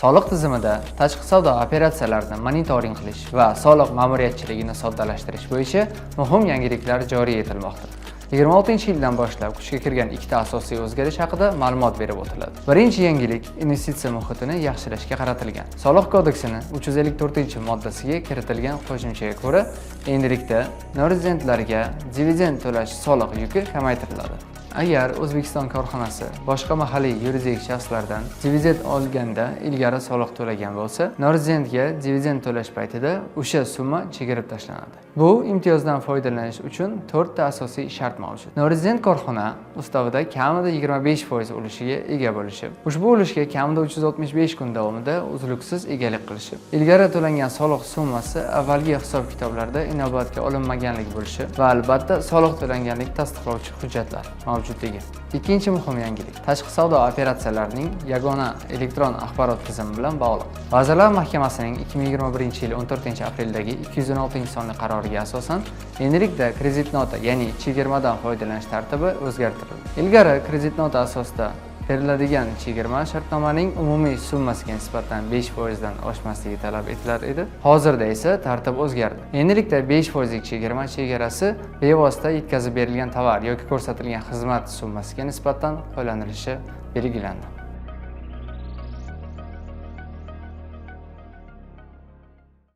Soliq tizimida tashqi savdo operatsiyalarini monitoring qilish va soliq ma'muriyatchiligini soddalashtirish bo'yicha muhim yangiliklar joriy etilmoqda. 26-yildan boshlab kuchga kirgan ikkita asosiy o'zgarish haqida ma'lumot berib o'tiladi. Birinchi yangilik investitsiya muhitini yaxshilashga qaratilgan. Soliq kodeksining 354-moddasiga kiritilgan qo'shimchaga ko'ra, endilikda navrizentlarga dividend to'lash soliq yuki kamaytiriladi. Agar O'zbekiston korxonasi boshqa mahalliy yuridik shaxslardan dividend olganda ilgari soliq to'lagan bo'lsa, navrizentga dividend to'lash paytida o'sha summa chegirib tashlanadi. Bu imtiyozdan foydalanish uchun 4 ta asosiy shart mavjud. Navrizent korxona ustavida kamida 25% ulushga ega bo'lishi, ushbu ulushga kamida 365 kun davomida uzluksiz egalik qilishi, ilgari to'langan soliq summasi avvalgi hisob-kitoblarda inobatga olinmaganligi bo'lishi va albatta soliq to'langanlik tasdiqlovchi hujjatlar mavjudligi. Ikkinchi muhim yangilik tashqi savdo operatsiyalarining yagona elektron axborot tizimi bilan bog'liq. Vazirlar Mahkamasining 2021-yil 14-apreldagi 216-sonli qaroriga asosan endilikda kredit nota, ya'ni chegirmadan foydalanish tartibi o'zgartirildi. Ilgari kredit nota asosida beriladigan chegirma shartnomaning umumiy summasiga nisbatan 5% dan oshmasligi talab etilar edi. Hozirda esa tartib o'zgardi. Endilikda 5% chegirma chegarasi bevosita yetkazib berilgan tovar yoki ko'rsatilgan xizmat summasiga nisbatan qo'llanilishi belgilandi.